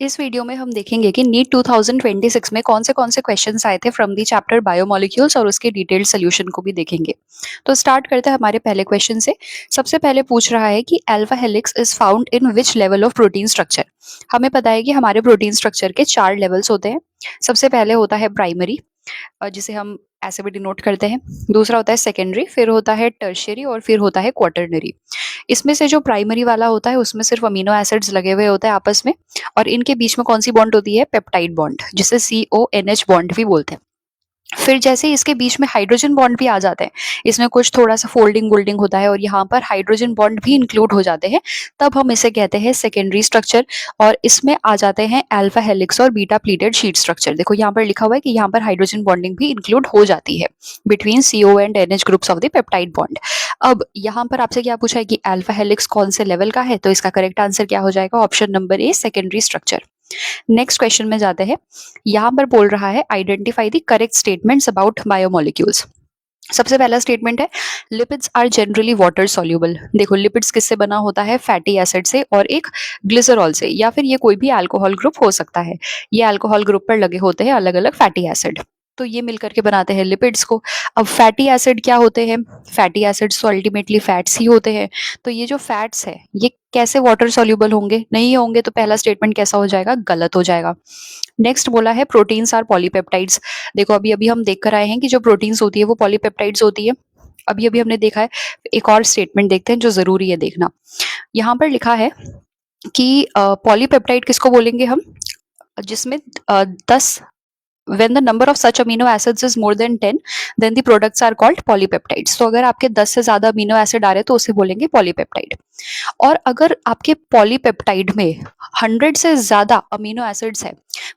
इस वीडियो में हम देखेंगे कि नीट 2026 में कौन से क्वेश्चंस आए थे फ्रॉम दी चैप्टर बायोमोलिक्यूल्स और उसके डिटेल्ड सोल्यूशन को भी देखेंगे। तो स्टार्ट करते हैं हमारे पहले क्वेश्चन से। सबसे पहले पूछ रहा है कि alpha helix is found in which level of protein structure. हमें पता है कि हमारे प्रोटीन स्ट्रक्चर के 4 लेवल्स होते हैं। सबसे पहले होता है प्राइमरी, जिसे हम ऐसे भी डिनोट करते हैं। दूसरा होता है सेकेंडरी, फिर होता है टर्शियरी और फिर होता है क्वाटरनरी। इसमें से जो प्राइमरी वाला होता है उसमें सिर्फ अमीनो एसिड्स लगे हुए होते हैं आपस में, और इनके बीच में कौन सी बॉन्ड होती है? पेप्टाइड बॉन्ड, जिसे CONH बॉन्ड भी बोलते हैं। फिर जैसे ही इसके बीच में हाइड्रोजन बॉन्ड भी आ जाते हैं, इसमें कुछ थोड़ा सा फोल्डिंग वोल्डिंग होता है और यहाँ पर हाइड्रोजन बॉन्ड भी इंक्लूड हो जाते हैं, तब हम इसे कहते हैं सेकेंडरी स्ट्रक्चर। और इसमें आ जाते हैं अल्फा हेलिक्स और बीटा प्लीटेड शीट स्ट्रक्चर। देखो यहाँ पर लिखा हुआ है कि यहाँ पर हाइड्रोजन बॉन्डिंग भी इंक्लूड हो जाती है between CO and NH groups of the peptide bond. अब यहाँ पर आपसे क्या पूछा है कि अल्फा हेलिक्स कौन से लेवल का है, तो इसका करेक्ट आंसर क्या हो जाएगा? Option number A, secondary structure. Next question में जाते हैं। यहां पर बोल रहा है identify the correct statements about biomolecules. सबसे पहला स्टेटमेंट है lipids are generally water soluble. देखो लिपिड्स किससे बना होता है? फैटी एसिड से और एक ग्लिसरॉल से, या फिर ये कोई भी अल्कोहल ग्रुप हो सकता है। ये अल्कोहल ग्रुप पर लगे होते हैं अलग अलग फैटी एसिड, तो ये मिलकर के बनाते हैं लिपिड्स को। अब फैटी एसिड क्या होते हैं? फैटी एसिड्स तो अल्टीमेटली फैट्स ही होते हैं। तो ये जो फैट्स है ये कैसे वाटर सॉल्युबल होंगे? नहीं होंगे, तो पहला स्टेटमेंट कैसा हो जाएगा? गलत हो जाएगा। नेक्स्ट बोला है प्रोटीन्स आर पॉलीपेप्टाइड्स। देखो अभी अभी हम देख कर आए हैं कि जो प्रोटीन्स होती है वो पॉलीपेप्टाइड्स होती है। अभी अभी हमने देखा है। एक और स्टेटमेंट देखते हैं जो जरूरी है देखना। यहाँ पर लिखा है कि पॉलीपेप्टाइड किसको बोलेंगे हम? जिसमें 10, when the number of such amino acids is more than 10, then the products are called polypeptides। तो अगर आपके 10 से ज्यादा अमीनो एसिड आ रहे हैं तो उसे बोलेंगे पॉलीपेप्टाइड। और अगर आपके पॉलीपेप्टाइड में 100 से ज्यादा अमीनो एसिड्स है,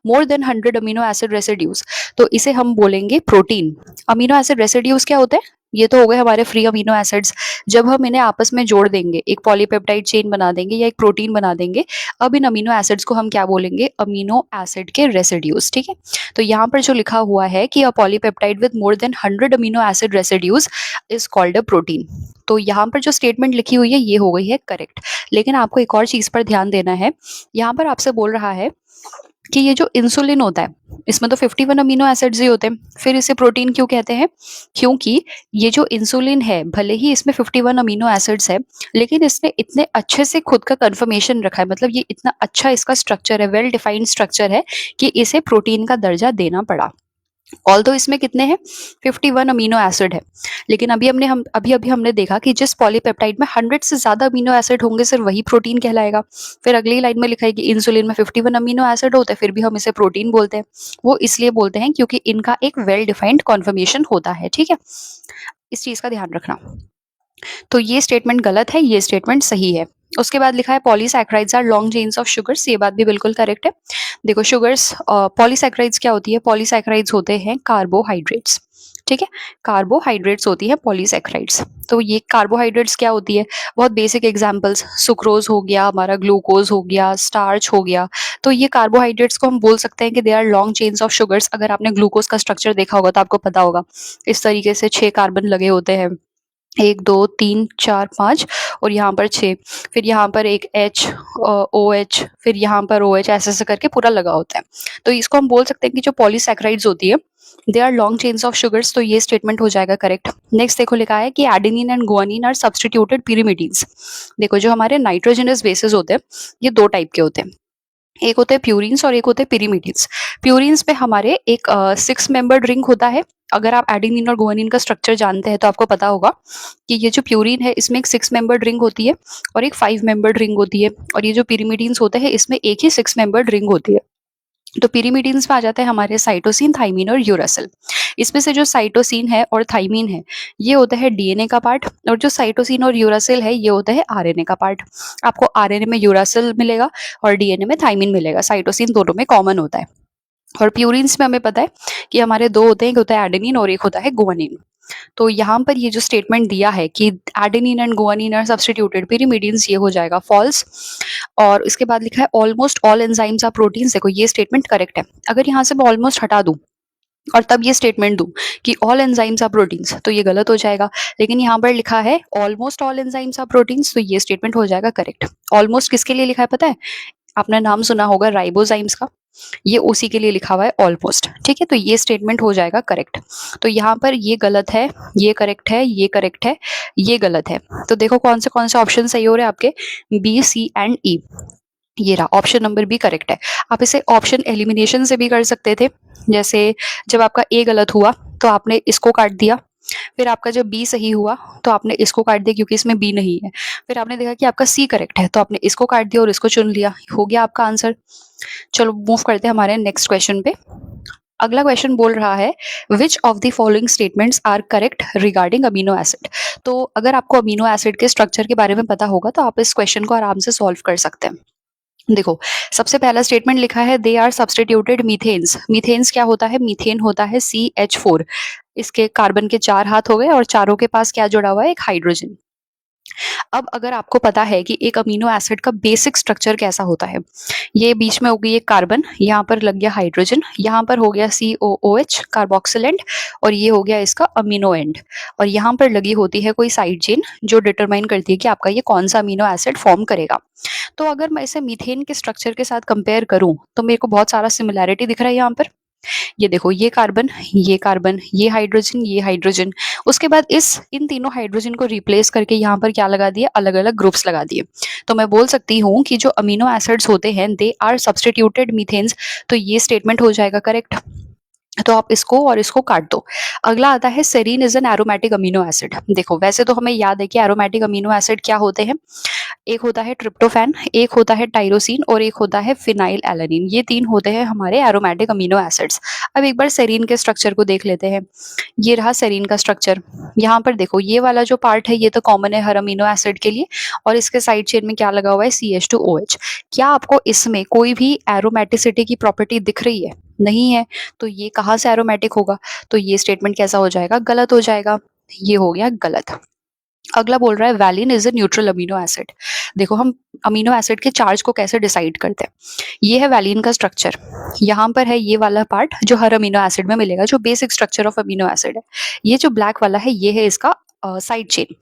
more than 100 amino acid residues, तो इसे हम बोलेंगे प्रोटीन। अमीनो एसिड रेसिड्यूज क्या होते हैं? ये तो हो गए हमारे फ्री अमीनो एसिड्स। जब हम इन्हें आपस में जोड़ देंगे, एक पॉलीपेप्टाइड चेन बना देंगे या एक प्रोटीन बना देंगे, अब इन अमीनो एसिड्स को हम क्या बोलेंगे? अमीनो एसिड के रेसिड्यूज। ठीक है, तो यहाँ पर जो लिखा हुआ है कि a polypeptide with more than 100 amino acid residues is called a protein. तो यहाँ पर जो स्टेटमेंट लिखी हुई है ये हो गई है करेक्ट। लेकिन आपको एक और चीज पर ध्यान देना है। यहाँ पर आपसे बोल रहा है कि ये जो इंसुलिन होता है इसमें तो 51 अमीनो एसिड्स ही होते हैं, फिर इसे प्रोटीन क्यों कहते हैं? क्योंकि ये जो इंसुलिन है भले ही इसमें 51 अमीनो एसिड्स है, लेकिन इसने इतने अच्छे से खुद का कन्फर्मेशन रखा है, मतलब ये इतना अच्छा इसका स्ट्रक्चर है, वेल डिफाइंड स्ट्रक्चर है कि इसे प्रोटीन का दर्जा देना पड़ा। ऑल्दो इसमें कितने हैं? 51 अमीनो एसिड है। लेकिन अभी अभी हमने देखा कि जिस पॉलीपेप्टाइड में 100 से ज्यादा अमीनो एसिड होंगे सिर्फ वही प्रोटीन कहलाएगा। फिर अगली लाइन में लिखा है कि इंसुलिन में 51 अमीनो एसिड होते हैं, फिर भी हम इसे प्रोटीन बोलते हैं। वो इसलिए बोलते हैं क्योंकि इनका एक वेल डिफाइंड कॉन्फर्मेशन होता है। ठीक है, इस चीज का ध्यान रखना। तो ये स्टेटमेंट गलत है, ये स्टेटमेंट सही है। उसके बाद लिखा है polysaccharides are long chains of sugars. ये बात भी बिल्कुल करेक्ट है। देखो शुगर्स, पॉलीसैकेराइड्स क्या होती है? पॉलीसैकेराइड्स होते हैं कार्बोहाइड्रेट्स। ठीक है, कार्बोहाइड्रेट्स होती है पॉलीसैकेराइड्स। तो ये कार्बोहाइड्रेट्स क्या होती है? बहुत बेसिक एग्जांपल्स, सुक्रोज हो गया, हमारा ग्लूकोज हो गया, स्टार्च हो गया। तो ये कार्बोहाइड्रेट्स को हम बोल सकते हैं कि they are long chains of sugars. अगर आपने ग्लूकोज का स्ट्रक्चर देखा होगा तो आपको पता होगा इस तरीके से 6 कार्बन लगे होते हैं, 1 2 3 4 5, और यहाँ पर 6, फिर यहाँ पर एक H, OH, फिर यहाँ पर OH, ऐसे ऐसे करके पूरा लगा होता है। तो इसको हम बोल सकते हैं कि जो पॉलीसैकेराइड्स होती है they are long chains of sugars. तो ये स्टेटमेंट हो जाएगा करेक्ट। नेक्स्ट देखो लिखा है कि adenine and guanine are substituted pyrimidines। देखो जो हमारे नाइट्रोजनस बेसेस होते हैं ये 2 टाइप के होते हैं, एक होते हैं प्यूरिन्स और एक होते हैं pyrimidines। प्यूरिन्स पे हमारे एक 6 मेंबर्ड रिंग होता है। अगर आप एडेनिन और गुआनिन का स्ट्रक्चर जानते हैं तो आपको पता होगा कि ये जो प्यूरिन है इसमें एक 6 मेंबर्ड रिंग होती है और एक 5 मेंबर्ड रिंग होती है, और ये जो pyrimidines होते हैं इसमें एक ही 6 मेंबर्ड रिंग होती है। तो pyrimidines में आ जाते हैं हमारे साइटोसिन, थाइमिन और यूरासिल। इसमें से जो साइटोसिन है और थाइमिन है ये होता है डीएनए का पार्ट, और जो साइटोसिन और यूरासिल है ये होता है आरएनए का पार्ट। आपको आरएनए में यूरासिल मिलेगा और डीएनए में थाइमिन मिलेगा, साइटोसिन दोनों में कॉमन होता है। और प्यूरिन्स में हमें पता है कि हमारे 2 होते हैं, एक होता है एडेनिन और एक होता है गुआनिन। तो यहाँ पर ये जो स्टेटमेंट दिया है कि adenine and guanine are substituted pyrimidines, ये हो जाएगा फॉल्स। और इसके बाद लिखा है almost all enzymes are proteins. देखो ये स्टेटमेंट करेक्ट है। अगर यहाँ से मैं ऑलमोस्ट हटा दूं और तब ये स्टेटमेंट दूं कि ऑल एंजाइम्स आर प्रोटीन्स, तो ये गलत हो जाएगा। लेकिन यहाँ पर लिखा है almost all enzymes are proteins, तो ये स्टेटमेंट हो जाएगा करेक्ट। ऑलमोस्ट किसके लिए लिखा है पता है? आपने नाम सुना होगा राइबोजाइम्स का, ये उसी के लिए लिखा हुआ है ऑलमोस्ट, ठीक है। तो ये स्टेटमेंट हो जाएगा करेक्ट। तो यहाँ पर ये गलत है, ये करेक्ट है, ये करेक्ट है, ये गलत है। तो देखो कौन से ऑप्शन सही हो रहे हैं आपके, बी, सी एंड ई। ये रहा ऑप्शन नंबर बी करेक्ट है। आप इसे ऑप्शन एलिमिनेशन से भी कर सकते थे। जैसे जब आपका ए गलत हुआ तो आपने इसको काट दिया, फिर आपका जब बी सही हुआ तो आपने इसको काट दिया क्योंकि इसमें बी नहीं है, फिर आपने देखा कि आपका सी करेक्ट है तो आपने इसको काट दिया और इसको चुन लिया, हो गया आपका आंसर। चलो मूव करते हैं हमारे नेक्स्ट क्वेश्चन पे। अगला क्वेश्चन बोल रहा है which of the following statements are correct regarding amino acid. तो अगर आपको अमीनो एसिड के स्ट्रक्चर के बारे में पता होगा तो आप इस क्वेश्चन को आराम से सॉल्व कर सकते हैं। देखो सबसे पहला स्टेटमेंट लिखा है दे आर सब्स्टिट्यूटेड मीथेन्स। मीथेन्स क्या होता है, मीथेन होता है CH4। इसके कार्बन के 4 हाथ हो गए और चारों के पास क्या जुड़ा हुआ है, एक हाइड्रोजन। अब अगर आपको पता है कि एक अमीनो एसिड का बेसिक स्ट्रक्चर कैसा होता है, ये बीच में हो गई एक कार्बन, यहाँ पर लग गया हाइड्रोजन, यहाँ पर हो गया COOH कार्बोक्सिल एंड, और ये हो गया इसका अमीनो एंड, और यहाँ पर लगी होती है कोई साइड चेन जो डिटरमाइन करती है कि आपका ये कौन सा अमीनो एसिड फॉर्म करेगा। तो अगर मैं इसे मीथेन के स्ट्रक्चर के साथ कंपेयर करूं तो मेरे को बहुत सारा सिमिलैरिटी दिख रहा है यहाँ पर। ये देखो ये कार्बन, ये कार्बन, ये हाइड्रोजन, ये हाइड्रोजन, उसके बाद इन तीनों हाइड्रोजन को रिप्लेस करके यहाँ पर क्या लगा दिए, अलग अलग ग्रुप्स लगा दिए। तो मैं बोल सकती हूँ कि जो अमीनो एसिड्स होते हैं दे आर सब्स्टिट्यूटेड मीथेन्स। तो ये स्टेटमेंट हो जाएगा करेक्ट। तो आप इसको और इसको काट दो। अगला आता है serine is an aromatic amino acid. देखो वैसे तो हमें याद है कि एरोमेटिक अमीनो एसिड क्या होते हैं, एक होता है ट्रिप्टोफैन, एक होता है टाइरोसिन और एक होता है फिनाइल एलानिन। ये तीन होते हैं हमारे एरोमेटिक अमीनो एसिड्स। अब एक बार सेरीन के स्ट्रक्चर को देख लेते हैं। ये रहा सेरीन का स्ट्रक्चर। यहाँ पर देखो ये वाला जो पार्ट है ये तो कॉमन है हर अमीनो एसिड के लिए, और इसके साइड चेन में क्या लगा हुआ है, CH2OH। क्या आपको इसमें कोई भी एरोमेटिसिटी की प्रॉपर्टी दिख रही है, नहीं है। तो ये कहाँ से एरोमेटिक होगा, तो ये स्टेटमेंट कैसा हो जाएगा, गलत हो जाएगा। ये हो गया गलत। अगला बोल रहा है valine is a neutral amino acid. देखो हम अमीनो एसिड के चार्ज को कैसे डिसाइड करते हैं, ये है वैलिन का स्ट्रक्चर। यहाँ पर है ये वाला पार्ट जो हर अमीनो एसिड में मिलेगा, जो basic structure of amino acid है। ये जो ब्लैक वाला है ये है इसका साइड चेन।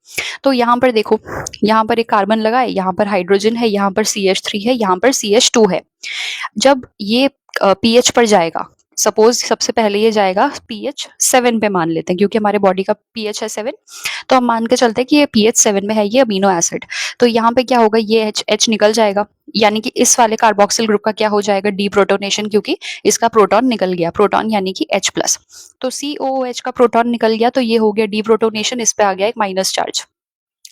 तो यहाँ पर देखो, यहाँ पर एक कार्बन लगा है, यहाँ पर हाइड्रोजन है, यहाँ पर CH3 है, यहाँ पर CH2 है। जब ये पीएच पर जाएगा, सपोज सबसे पहले ये जाएगा pH 7 पे मान लेते हैं क्योंकि हमारे बॉडी का pH है 7। तो हम मान के चलते हैं कि ये pH 7 में है ये अमीनो एसिड। तो यहाँ पे क्या होगा, ये H निकल जाएगा, यानी कि इस वाले कार्बोक्सिल ग्रुप का क्या हो जाएगा, डीप्रोटोनेशन, क्योंकि इसका प्रोटॉन निकल गया, प्रोटॉन यानी कि H+। तो COOH का प्रोटॉन निकल गया तो ये हो गया डीप्रोटोनेशन, इस पे आ गया एक माइनस चार्ज।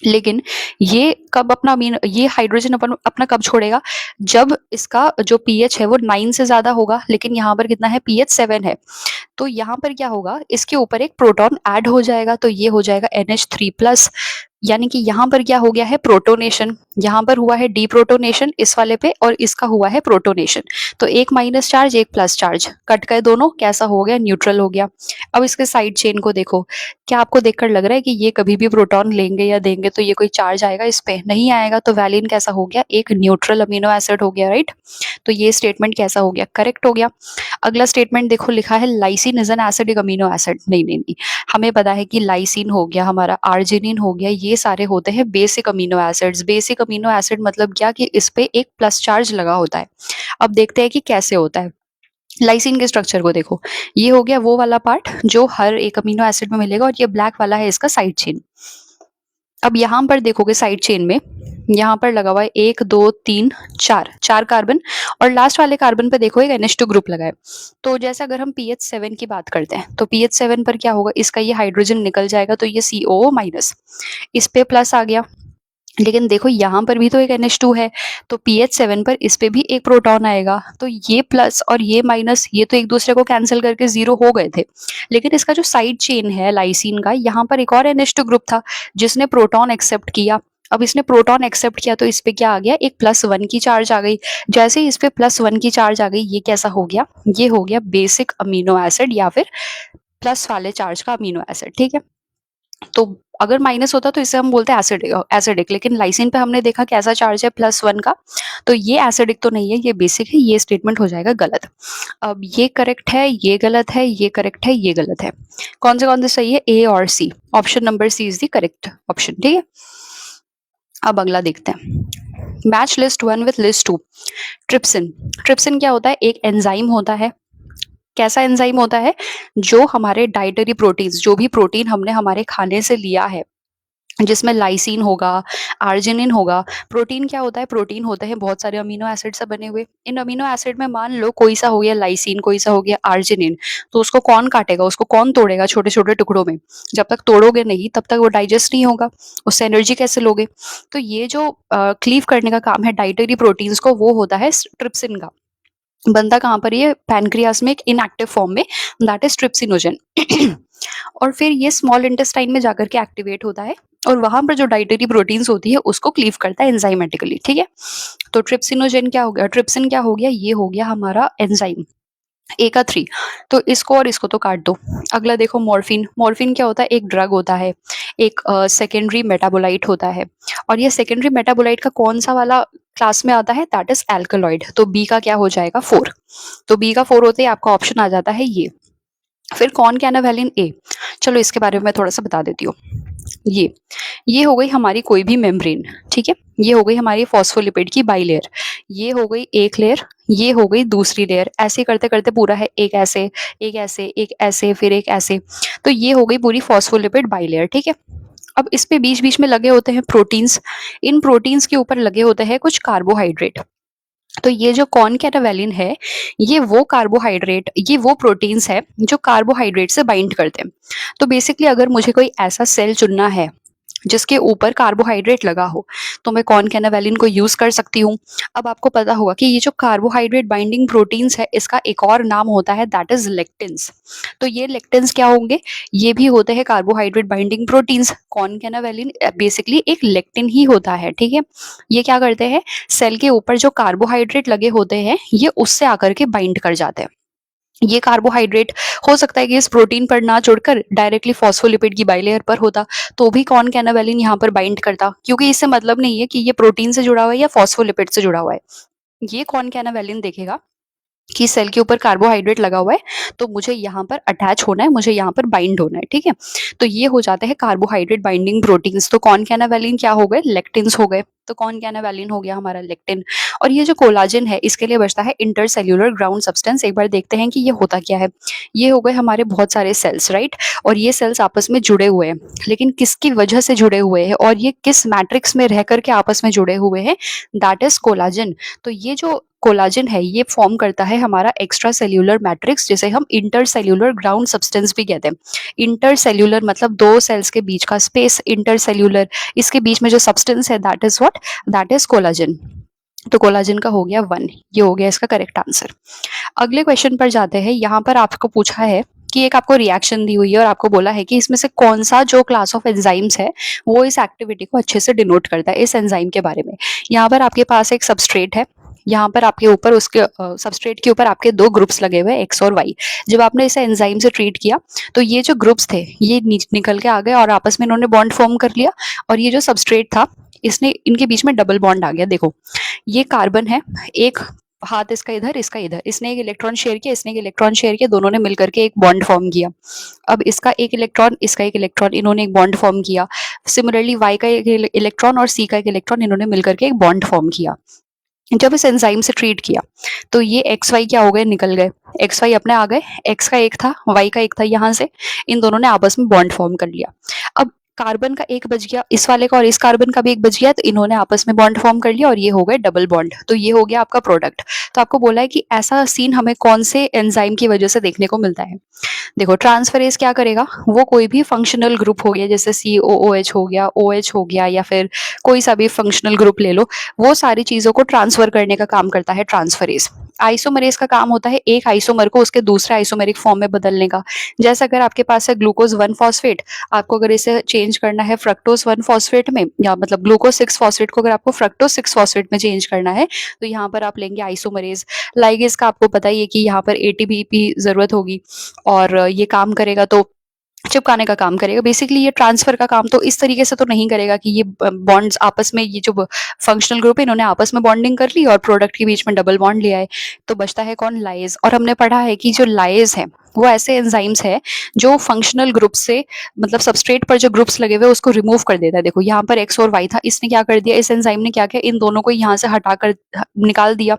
लेकिन ये कब अपना ये हाइड्रोजन अपना कब छोड़ेगा, जब इसका जो पीएच है वो 9 से ज्यादा होगा, लेकिन यहाँ पर कितना है, पीएच 7 है। तो यहाँ पर क्या होगा, इसके ऊपर एक प्रोटॉन ऐड हो जाएगा, तो ये हो जाएगा NH3+। यानी कि यहाँ पर क्या हो गया है, प्रोटोनेशन। यहाँ पर हुआ है डीप्रोटोनेशन इस वाले पे, और इसका हुआ है प्रोटोनेशन। तो एक माइनस चार्ज एक प्लस चार्ज कट गए दोनों, कैसा हो गया, न्यूट्रल हो गया। अब इसके साइड चेन को देखो, क्या आपको देखकर लग रहा है कि ये कभी भी प्रोटॉन लेंगे या देंगे तो ये कोई चार्ज आएगा, इस पे नहीं आएगा। तो वैलिन कैसा हो गया, एक न्यूट्रल अमीनो एसिड हो गया, राइट। तो ये स्टेटमेंट कैसा हो गया, करेक्ट हो गया। अगला स्टेटमेंट देखो, लिखा है lysine is an acidic amino acid. नहीं नहीं नहीं, हमें पता है कि लाइसिन हो गया हमारा, आर्जिनिन हो गया, ये सारे होते हैं basic amino acids. Basic amino acid मतलब क्या, कि इस पे एक प्लस चार्ज लगा होता है। अब देखते हैं कि कैसे होता है। लाइसिन के स्ट्रक्चर को देखो, ये हो गया वो वाला पार्ट जो हर एक अमीनो एसिड में मिलेगा, और ये ब्लैक वाला है इसका साइड चेन। अब यहाँ पर देखोगे साइड चेन में यहाँ पर लगा हुआ है 1 2 3 4 कार्बन, और लास्ट वाले कार्बन पे देखो एक NH2 ग्रुप लगा है। तो जैसे अगर हम pH 7 की बात करते हैं तो pH 7 पर क्या होगा, इसका ये हाइड्रोजन निकल जाएगा, तो ये CO-, इस पे प्लस आ गया। लेकिन देखो यहाँ पर भी तो एक NH2 है, तो pH 7 पर इस पे भी एक प्रोटॉन आएगा, तो ये प्लस और ये माइनस ये तो एक दूसरे को कैंसिल करके 0 हो गए थे। लेकिन इसका जो साइड चेन है लाइसिन का, यहाँ पर एक और NH2 ग्रुप था जिसने प्रोटॉन एक्सेप्ट किया। अब इसने प्रोटॉन एक्सेप्ट किया तो इस पे क्या आ गया, एक +1 की चार्ज आ गई। जैसे ही इस पे +1 की चार्ज आ गई, ये कैसा हो गया, ये हो गया बेसिक अमीनो एसिड, या फिर प्लस वाले चार्ज का अमीनो एसिड, ठीक है। तो अगर माइनस होता तो इसे हम बोलते हैं एसिडिक, लेकिन लाइसिन पे हमने देखा कैसा चार्ज है, +1 का, तो ये एसिडिक तो नहीं है, ये बेसिक है। ये स्टेटमेंट हो जाएगा गलत। अब ये करेक्ट है, ये गलत है, ये करेक्ट है, ये गलत है। कौन से सही है, A और C। Option number C is the correct option, ठीक है। अब अगला देखते हैं, match list 1 with list 2। Trypsin, trypsin क्या होता है? एक एंजाइम होता है। कैसा एंजाइम होता है? जो हमारे डाइटरी प्रोटीन्स, जो भी प्रोटीन हमने हमारे खाने से लिया है, जिसमें लाइसिन होगा, आर्जिनिन होगा। प्रोटीन क्या होता है? प्रोटीन होते हैं बहुत सारे अमीनो एसिड से बने हुए। इन अमीनो एसिड में मान लो कोई सा हो गया लाइसिन, कोई सा हो गया आर्जिनिन, तो उसको कौन काटेगा? उसको कौन तोड़ेगा छोटे छोटे टुकड़ों में? जब तक तोड़ोगे नहीं तब तक वो डाइजेस्ट नहीं होगा, उससे एनर्जी कैसे लोगे? तो ये जो क्लीव करने का काम है डाइटरी प्रोटीन्स को, वो होता है ट्रिप्सिन का। बनता कहाँ पर? ये पैनक्रियास में एक इनएक्टिव फॉर्म में, दैट इज ट्रिप्सिनोजन। और फिर ये स्मॉल इंटेस्टाइन में जाकर के एक्टिवेट होता है और वहां पर जो डाइटरी प्रोटीन्स होती है उसको क्लीव करता है एंजाइमेटिकली, ठीक है। तो ट्रिप्सिनोजन क्या हो गया? ट्रिप्सिन क्या हो गया? ये हो गया हमारा एंजाइम, ए का 3। तो इसको और इसको तो काट दो। अगला देखो मॉर्फिन, मॉर्फिन क्या होता है? एक ड्रग होता है, एक सेकेंडरी मेटाबोलाइट होता है। और ये सेकेंडरी मेटाबोलाइट का कौन सा वाला क्लास में आता है? That is alkaloid. तो बी का क्या हो जाएगा? 4। तो बी का 4 होते ही आपका ऑप्शन आ जाता है ये। फिर कौन कैनावेलिन ए, चलो इसके बारे में मैं थोड़ा सा बता देती हूँ। ये हो गई हमारी कोई भी मेम्ब्रेन, ठीक है। ये हो गई हमारी फॉस्फोलिपिड की बाइलेयर, ये हो गई एक लेयर, ये हो गई दूसरी लेयर। ऐसे करते करते पूरा है, एक ऐसे, एक ऐसे, एक ऐसे, फिर एक ऐसे। तो ये हो गई पूरी फॉस्फोलिपिड बाइलेयर, ठीक है। अब इस पे बीच बीच में लगे होते हैं प्रोटीन्स। इन प्रोटीन्स के ऊपर लगे होते हैं कुछ कार्बोहाइड्रेट। तो ये जो कॉनकैनावेलिन है, ये वो कार्बोहाइड्रेट, ये वो प्रोटीन्स है जो कार्बोहाइड्रेट से बाइंड करते हैं। तो बेसिकली अगर मुझे कोई ऐसा सेल चुनना है जिसके ऊपर कार्बोहाइड्रेट लगा हो, तो मैं कॉनकैनावेलिन को यूज कर सकती हूँ। अब आपको पता होगा कि ये जो कार्बोहाइड्रेट बाइंडिंग प्रोटीन्स है, इसका एक और नाम होता है, दैट इज लेक्टिन्स। तो ये लेक्टिन्स क्या होंगे? ये भी होते हैं कार्बोहाइड्रेट बाइंडिंग प्रोटीन्स। कॉनकैनावेलिन बेसिकली एक लेक्टिन ही होता है, ठीक है। ये क्या करते हैं? सेल के ऊपर जो कार्बोहाइड्रेट लगे होते हैं, ये उससे आकर के बाइंड कर जाते हैं। ये कार्बोहाइड्रेट हो सकता है कि इस प्रोटीन पर ना जुड़कर डायरेक्टली फॉस्फोलिपिड की बाइलेयर पर होता, तो भी कॉनकैनावेलिन यहाँ पर बाइंड करता, क्योंकि इससे मतलब नहीं है कि ये प्रोटीन से जुड़ा हुआ है या फॉस्फोलिपिड से जुड़ा हुआ है। ये कॉनकैनावेलिन देखेगा कि सेल के ऊपर कार्बोहाइड्रेट लगा हुआ है, तो मुझे यहाँ पर अटैच होना है, मुझे यहाँ पर बाइंड होना है, ठीक है। तो ये हो जाते हैं कार्बोहाइड्रेट बाइंडिंग प्रोटीन्स। तो कॉनकैनावेलिन क्या हो गए? लेक्टिन्स हो गए। तो कॉनकैनावेलिन हो गया हमारा लेक्टिन। और ये जो कोलाजन है, इसके लिए बचता है इंटरसेल्यूलर ग्राउंड सब्सटेंस। एक बार देखते हैं कि ये होता क्या है। ये हो गए हमारे बहुत सारे सेल्स, राइट। और ये सेल्स आपस में जुड़े हुए हैं, लेकिन किसकी वजह से जुड़े हुए हैं और ये किस मैट्रिक्स में रह करके आपस में जुड़े हुए हैं? That is collagen. तो ये जो कोलाजन है, ये फॉर्म करता है हमारा एक्स्ट्रा सेल्यूलर मैट्रिक्स, जिसे हम इंटरसेल्यूलर ग्राउंड सब्सटेंस भी कहते हैं। इंटरसेल्यूलर मतलब दो सेल्स के बीच का स्पेस, इंटरसेल्यूलर, इसके बीच में जो सब्सटेंस है, that is what? That is collagen. तो कोलाजन का हो गया 1, ये हो गया इसका करेक्ट आंसर। अगले क्वेश्चन पर जाते हैं। यहाँ पर आपको पूछा है कि एक आपको रिएक्शन दी हुई है और आपको बोला है कि इसमें से कौन सा जो क्लास ऑफ एंजाइम्स है वो इस एक्टिविटी को अच्छे से डिनोट करता है, इस एंजाइम के बारे में। यहाँ पर आपके पास एक सबस्ट्रेट है, यहाँ पर आपके ऊपर उसके सबस्ट्रेट के ऊपर आपके दो ग्रुप्स लगे हुए, एक्स और वाई। जब आपने इसे एंजाइम से ट्रीट किया, तो ये जो ग्रुप्स थे ये निकल के आ गए और आपस में इन्होंने बॉन्ड फॉर्म कर लिया। और ये जो सबस्ट्रेट था, इसने इनके बीच में डबल बॉन्ड आ गया। देखो, ये कार्बन है, एक हाथ इसका इधर, इसका इधर, इसने एक इलेक्ट्रॉन शेयर किया, इसने एक इलेक्ट्रॉन शेयर किया, दोनों ने मिलकर के एक बॉन्ड फॉर्म किया। अब इसका एक इलेक्ट्रॉन, इसका एक इलेक्ट्रॉन, इन्होंने एक बॉन्ड फॉर्म किया। सिमिलरली वाई का एक इलेक्ट्रॉन और सी का एक इलेक्ट्रॉन, इन्होंने मिलकर के एक बॉन्ड फॉर्म किया। जब इस एंजाइम से ट्रीट किया, तो ये एक्स वाई क्या हो गए? निकल गए। एक्स वाई अपने आ गए, एक्स का एक था, वाई का एक था, यहाँ से इन दोनों ने आपस में बॉन्ड फॉर्म कर लिया। अब कार्बन का एक बच गया, इस वाले का और इस कार्बन का भी एक बच गया, तो इन्होंने आपस में बॉन्ड फॉर्म कर लिया और ये हो गए डबल बॉन्ड। तो ये हो गया आपका प्रोडक्ट। तो आपको बोला है कि ऐसा सीन हमें कौन से एंजाइम की वजह से देखने को मिलता है। देखो, ट्रांसफरेज क्या करेगा? वो कोई भी फंक्शनल ग्रुप हो गया, जैसे COOH हो गया, OH हो गया, या फिर कोई सा भी फंक्शनल ग्रुप ले लो, वो सारी चीजों को ट्रांसफर करने का काम करता है ट्रांसफरेज। आइसोमरेज का काम होता है एक आइसोमर को उसके दूसरे आइसोमेरिक फॉर्म में बदलने का। जैसे अगर आपके पास है ग्लूकोज 1 फॉस्फेट, आपको अगर इसे चेंज करना है फ्रक्टोज 1 फॉस्फेट में, या मतलब ग्लूकोज 6 फॉस्फेट को अगर आपको फ्रक्टोज 6 फॉस्फेट में चेंज करना है, तो यहाँ पर आप लेंगे आइसोमरेज। लाइगेज का आपको पता ही है कि यहाँ पर ATP की जरूरत होगी और ये काम करेगा। तो चिपकाने का काम करेगा। बेसिकली ये ट्रांसफर का काम तो इस तरीके से तो नहीं करेगा कि ये बॉन्ड्स आपस में, ये जो फंक्शनल ग्रुप है इन्होंने आपस में बॉन्डिंग कर ली और प्रोडक्ट के बीच में डबल बॉन्ड ले आए। तो बचता है कौन? लाइज। और हमने पढ़ा है कि जो लाइज है वो ऐसे एंजाइम्स है जो फंक्शनल ग्रुप से, मतलब सबस्ट्रेट पर जो ग्रुप्स लगे हुए उसको रिमूव कर देता है। देखो यहाँ पर एक्स और वाई था, इसने क्या कर दिया, इस एंजाइम ने क्या किया, इन दोनों को यहाँ से हटा कर निकाल दिया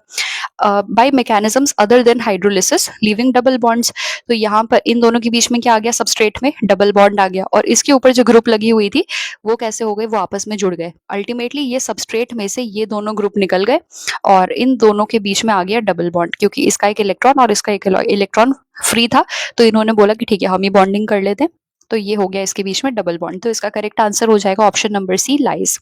by mechanisms other than hydrolysis leaving double bonds. तो यहाँ पर इन दोनों के बीच में क्या आ गया, सबस्ट्रेट में डबल बॉन्ड आ गया, और इसके ऊपर जो ग्रुप लगी हुई थी वो कैसे हो गए, वो आपस में जुड़ गए। अल्टीमेटली ये सबस्ट्रेट में से ये दोनों ग्रुप निकल गए और इन दोनों के बीच में आ गया डबल बॉन्ड, क्योंकि इसका एक इलेक्ट्रॉन और इसका एक इलेक्ट्रॉन फ्री था। तो इन्होंने बोला कि ठीक है हम ही बॉन्डिंग कर लेते हैं, तो ये हो गया इसके बीच में डबल बॉन्ड। तो इसका करेक्ट आंसर हो जाएगा ऑप्शन नंबर सी, लाइज।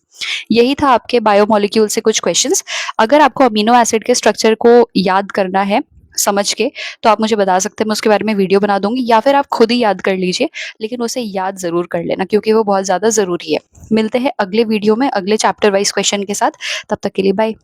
यही था आपके बायोमोलिक्यूल से कुछ क्वेश्चंस। अगर आपको अमीनो एसिड के स्ट्रक्चर को याद करना है समझ के, तो आप मुझे बता सकते हैं, मैं उसके बारे में वीडियो बना दूंगी, या फिर आप खुद ही याद कर लीजिए, लेकिन उसे याद जरूर कर लेना क्योंकि वो बहुत ज्यादा जरूरी है। मिलते हैं अगले वीडियो में अगले चैप्टर वाइज क्वेश्चन के साथ, तब तक के लिए बाय।